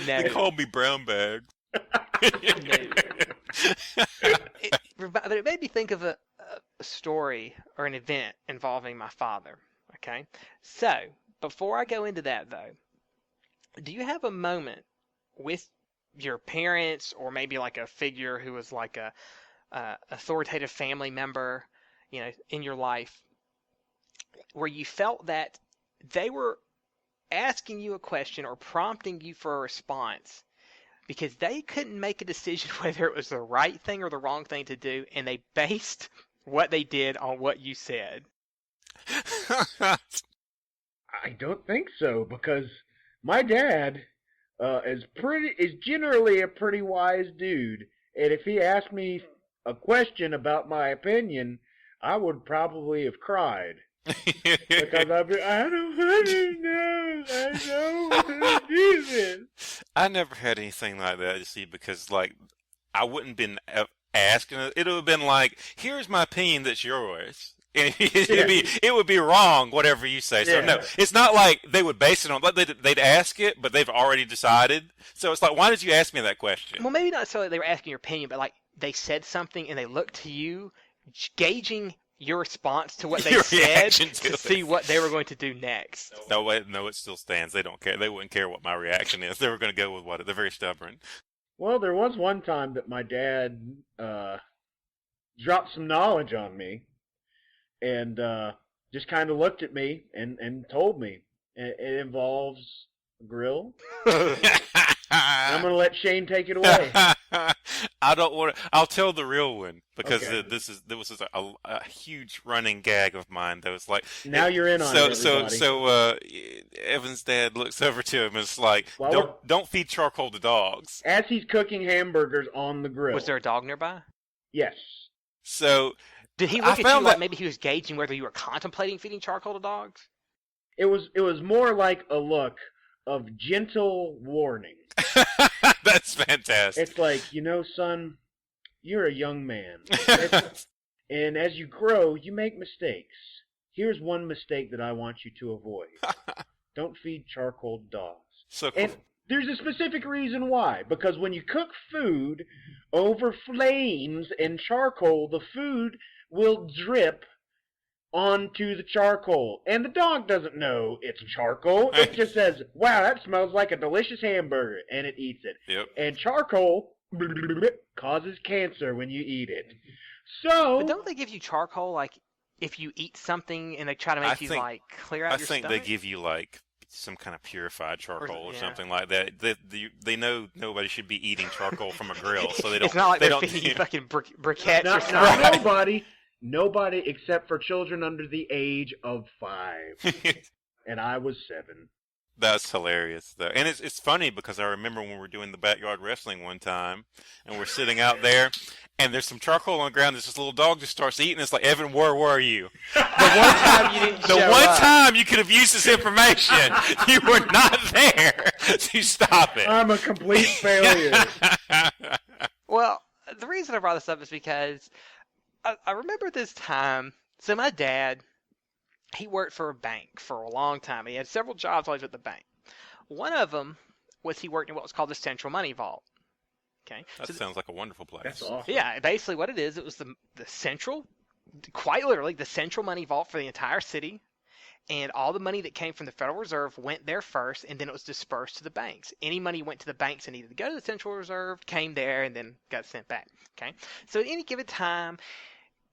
No. They called me brown bag. But it made me think of a story or an event involving my father. Okay, so before I go into that, though, do you have a moment with your parents or maybe like a figure who was like a authoritative family member, in your life, where you felt that they were asking you a question or prompting you for a response because they couldn't make a decision whether it was the right thing or the wrong thing to do, and they based what they did on what you said? I don't think so, because my dad is generally a pretty wise dude, and if he asked me a question about my opinion, I would probably have cried. Because I'd be, I don't know, I don't do this. I never had anything like that, you see, because, like, I wouldn't been asking. It would have been like, here's my opinion that's yours. And it would be wrong, whatever you say. So, no, it's not like they would base it on, like, they'd ask it, but they've already decided. So it's like, why did you ask me that question? Well, maybe not necessarily they were asking your opinion, but like they said something and they looked to you, gauging your response to what they Your said reaction to to it. see what they were going to do next. No, wait, no, it still stands. They don't care. They wouldn't care what my reaction is. They were going to go with what? They're very stubborn. Well, there was one time that my dad dropped some knowledge on me, and just kind of looked at me and told me. It involves a grill. I'm going to let Shane take it away. I don't want to. I'll tell the real one because Okay. there was a huge running gag of mine that was like. Now you're in on it, everybody. So Evan's dad looks over to him and is like, Well, don't feed charcoal to dogs. As he's cooking hamburgers on the grill. Was there a dog nearby? Yes. So Did he I look at you found like that- maybe he was gauging whether you were contemplating feeding charcoal to dogs? It was more like a look of gentle warning. that's fantastic. It's like, son, you're a young man. And as you grow, you make mistakes. Here's one mistake that I want you to avoid. Don't feed charcoal to dogs. So And there's a specific reason why. Because when you cook food over flames and charcoal, the food will drip onto the charcoal. And the dog doesn't know it's charcoal. It just says, wow, that smells like a delicious hamburger. And it eats it. Yep. And charcoal causes cancer when you eat it. So, But don't they give you charcoal like if you eat something and they try to make you think- like clear out I your think stomach? they give you like some kind of purified charcoal or yeah. something like that. They know nobody should be eating charcoal from a grill, so they don't. It's not like they they're don't. feeding you fucking briquettes or Not something. nobody except for children under the age of 5. And I was 7. That's hilarious, though, and it's funny because I remember when we were doing the backyard wrestling one time, and we're sitting out there, and there's some charcoal on the ground. There's this little dog just starts eating. It's like, Evan, where were you? The one time you didn't The show one up. time you could have used this information, you were not there to stop it. I'm a complete failure. Well, the reason I brought this up is because I remember this time. So my dad, he worked for a bank for a long time. He had several jobs while he was at the bank. One of them was he worked in what was called the Central Money Vault. Okay, That so sounds like a wonderful place. That's awesome. yeah, basically what it is, it was the central, quite literally the central money vault for the entire city, and all the money that came from the Federal Reserve went there first, and then it was dispersed to the banks. Any money went to the banks and needed to go to the Central Reserve, came there, and then got sent back. Okay, so at any given time,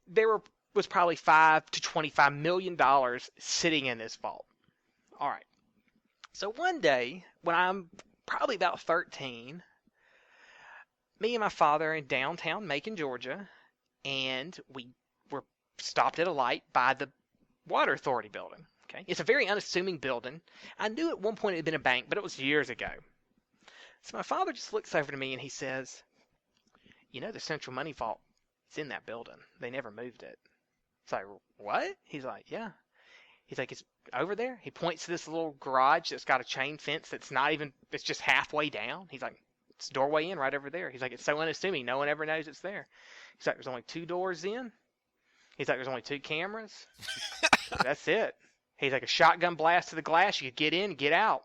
there was probably $5 to $25 million sitting in this vault. All right. So one day, when I'm probably about 13, me and my father are in downtown Macon, Georgia, and we were stopped at a light by the Water Authority building. Okay, it's a very unassuming building. I knew at one point it had been a bank, but it was years ago. So my father just looks over to me and he says, "You know, the Central Money Vault is in that building. They never moved it." It's like, "What?" He's like, "Yeah." He's like, "It's over there." He points to this little garage that's got a chain fence that's not even, it's just halfway down. He's like, "It's doorway in right over there." He's like, "It's so unassuming, no one ever knows it's there." He's like, "There's only 2 doors in." He's like, "There's only 2 cameras." That's it. He's like, "A shotgun blast to the glass, you could get in and get out."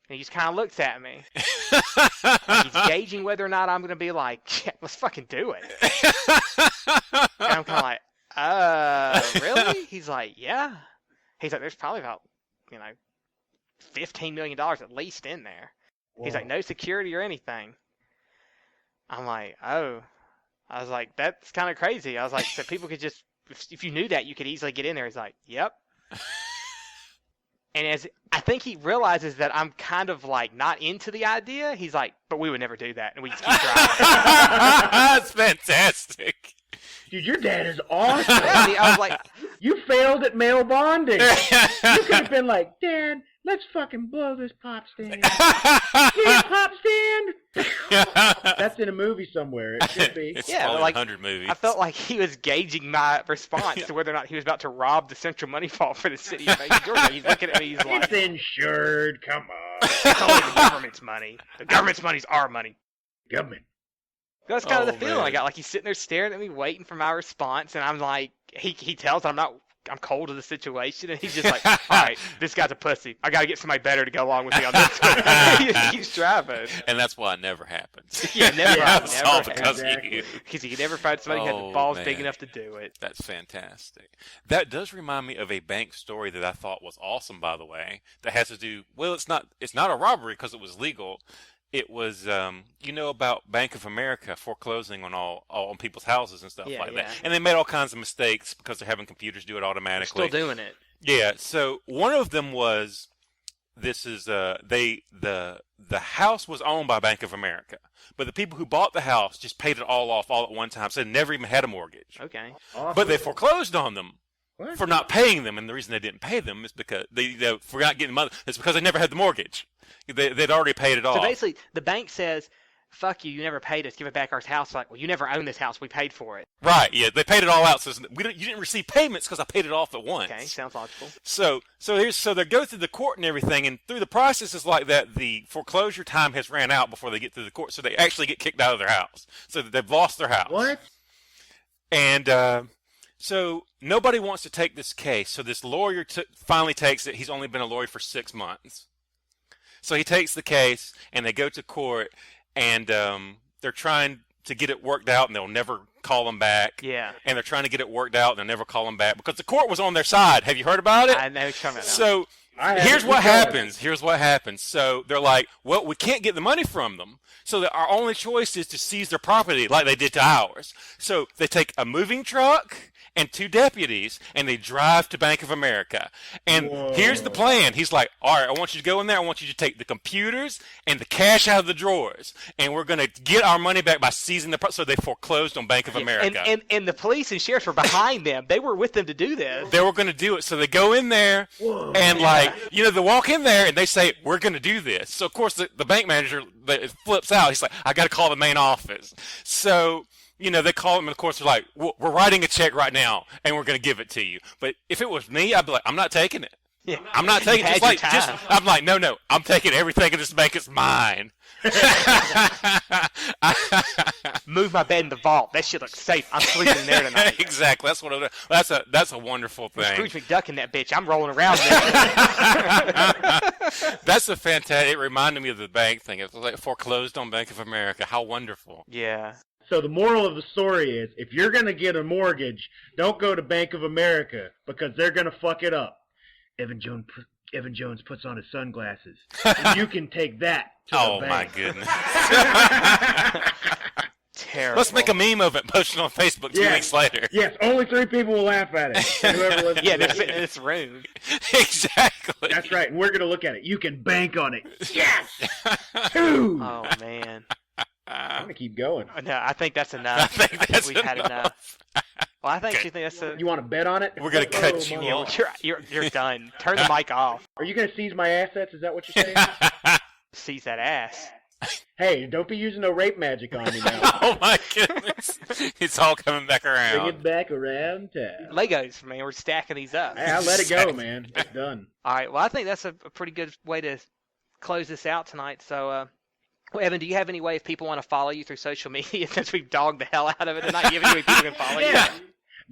And he just kind of looks at me. Like he's gauging whether or not I'm going to be like, "Yeah, let's fucking do it." And I'm kind of like, really? He's like, "Yeah." He's like, "There's probably about, $15 million at least in there." He's like, "No security or anything." I'm like, "Oh." I was like, "That's kind of crazy." I was like, "So people could just, if you knew that, you could easily get in there." He's like, "Yep." And as I think he realizes that I'm kind of like not into the idea, he's like, "But we would never do that," and we just keep driving. That's fantastic. Dude, your dad is awesome. I was like, You failed at male bonding. You could have been like, "Dad, let's fucking blow this pop stand." Yeah, pop stand. That's in a movie somewhere. It should be. It's Yeah, all in like, 100 movies. I felt like he was gauging my response to whether or not he was about to rob the Central Money Vault for the city of Macon, Georgia. He's looking at me, he's like, It's insured. Come on. "It's only the government's money. The government's money's our money." Government. That's kind of Oh, the feeling man. I got. Like he's sitting there staring at me, waiting for my response, and I'm like, he tells I'm cold to the situation, and he's just like, "All right, this guy's a pussy. I got to get somebody better to go along with me on this one." He just keeps driving. And that's why it never happens. Yeah, never, Yeah, It's all never because Exactly. of you. because he could never find somebody who had Oh, the balls big man. enough to do it. That's fantastic. That does remind me of a bank story that I thought was awesome, by the way. That has to do, well, it's not a robbery because it was legal. It was, about Bank of America foreclosing on people's houses and stuff Yeah, like that. yeah. And they made all kinds of mistakes because they're having computers do it They're automatically. still doing it. Yeah. So one of them was, this is the house was owned by Bank of America, but the people who bought the house just paid it all off all at one time, so they never even had a mortgage. Okay. Awesome. But they foreclosed on them What? for not paying them, and the reason they didn't pay them is because they forgot getting money. It's because they never had the mortgage. They'd already paid it off. So basically, the bank says, "Fuck you, you never paid us. Give it back our house." Like, "Well, you never owned this house. We paid for it." Right? Yeah, they paid it all out. So you didn't receive payments because I paid it off at once. Okay, sounds logical. So they go through the court and everything, and through the processes like that, the foreclosure time has ran out before they get through the court, so they actually get kicked out of their house. So they've lost their house. What? And so nobody wants to take this case. So this lawyer finally takes it. He's only been a lawyer for 6 months. So he takes the case, and they go to court, and they're trying to get it worked out, and they'll never call him back. Yeah. And they're trying to get it worked out, and they'll never call him back because the court was on their side. Have you heard about it? I know what you're talking about. So I here's haven't what because- happens. Here's what happens. So they're like, "Well, we can't get the money from them. So that our only choice is to seize their property like they did to ours." So they take a moving truck and 2 deputies, and they drive to Bank of America. And Whoa. here's the plan. He's like, all right, I want you to go in there. I want you to take the computers and the cash out of the drawers, and we're going to get our money back by seizing the so they foreclosed on Bank of America. And the police and sheriffs were behind them. They were with them to do this. They were going to do it. So they go in there, and they walk in there, and they say, we're going to do this. So, of course, the bank manager flips out. He's like, I got to call the main office. So, they call him, and of course, they're like, we're writing a check right now, and we're going to give it to you. But if it was me, I'd be like, I'm not taking it. Yeah. I'm not taking it. I'm like, no, I'm taking everything in this bank. It's mine. Move my bed in the vault. That shit looks safe. I'm sleeping in there tonight. Exactly. That's what. That's a wonderful thing. Scrooge McDuck in that bitch. I'm rolling around there. That's a fantastic. It reminded me of the bank thing. It was like foreclosed on Bank of America. How wonderful. Yeah. So the moral of the story is, if you're going to get a mortgage, don't go to Bank of America because they're going to fuck it up. Evan Jones puts on his sunglasses. And you can take that to the bank. My goodness. Terrible. Let's make a meme of it, post it on Facebook 2 weeks later. Yes, only 3 people will laugh at it. Whoever listens Yeah, to they're it. sitting in this room. Exactly. That's right, and we're going to look at it. You can bank on it. Yes! 2! Oh, man. I'm going to keep going. No, I think that's enough. I think that's we've had enough. Well, I think that's a... You want to bet on it? We're going to cut you Mama. off. You're done. Turn the mic off. Are you going to seize my assets? Is that what you're saying? Seize that ass. Hey, don't be using no rape magic on me now. Oh my goodness. It's all coming back Bring around. it back around town. Legos, man. We're stacking these up. Hey, I'll let it go, man. It's done. All right. Well, I think that's a pretty good way to close this out tonight. So, well, Evan, do you have any way if people want to follow you through social media since we've dogged the hell out of it tonight? Do you have any way people can follow you? Yeah.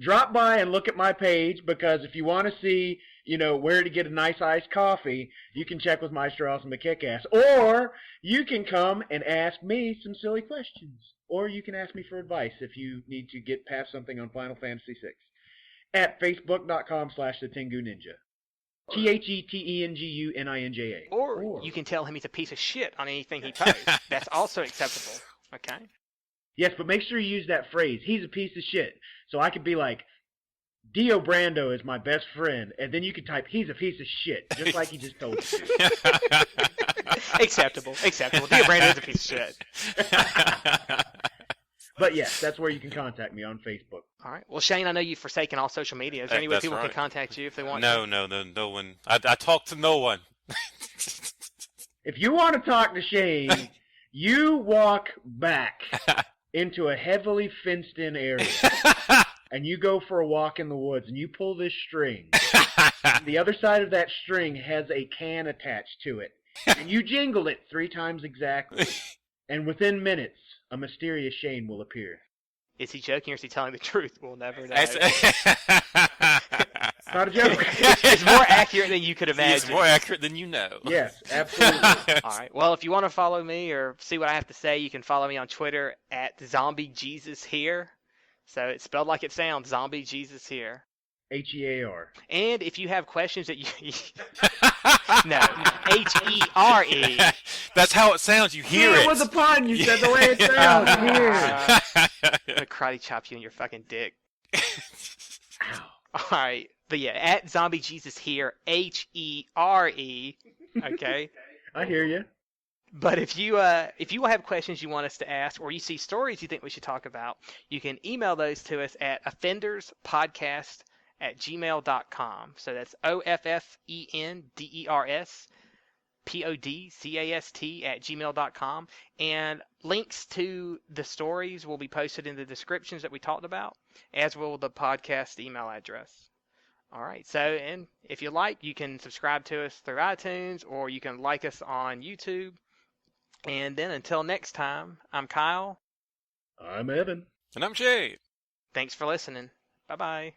Drop by and look at my page because if you want to see, where to get a nice iced coffee, you can check with Meister Awesome and Kickass. Or you can come and ask me some silly questions. Or you can ask me for advice if you need to get past something on Final Fantasy VI at facebook.com/thetengu Ninja. TheTenguNinja. Or you can tell him he's a piece of shit on anything he posts. That's also acceptable. Okay. Yes, but make sure you use that phrase. He's a piece of shit. So I could be like, Dio Brando is my best friend, and then you could type, he's a piece of shit, just like he just told you. Acceptable. Dio Brando is a piece of shit. But yes, that's where you can contact me on Facebook. All right. Well, Shane, I know you've forsaken all social media. Is there any way That's people right. can contact you if they want No one. I talk to no one. If you want to talk to Shane, you walk back into a heavily fenced-in area, and you go for a walk in the woods, and you pull this string. The other side of that string has a can attached to it, and you jingle it 3 times exactly. And within minutes, a mysterious Shane will appear. Is he joking or is he telling the truth? We'll never know. Not a joke. It's more accurate than you could imagine. It's more accurate than you know. Yes, absolutely. All right. Well, if you want to follow me or see what I have to say, you can follow me on Twitter at ZombieJesusHere. So it's spelled like it sounds, ZombieJesusHere. H-E-A-R. And if you have questions that you... No, H-E-R-E. That's how it sounds. You hear it. It was a pun. You said the way it sounds. Here. I'm gonna karate chop you in your fucking dick. All right. But yeah, at ZombieJesusHere, H-E-R-E. Okay? I hear you. But if you have questions you want us to ask or you see stories you think we should talk about, you can email those to us at offenderspodcast@gmail.com. So that's offenderspodcast@gmail.com. And links to the stories will be posted in the descriptions that we talked about, as will the podcast email address. All right. So, and if you like, you can subscribe to us through iTunes or you can like us on YouTube. And then until next time, I'm Kyle. I'm Evan. And I'm Jade. Thanks for listening. Bye-bye.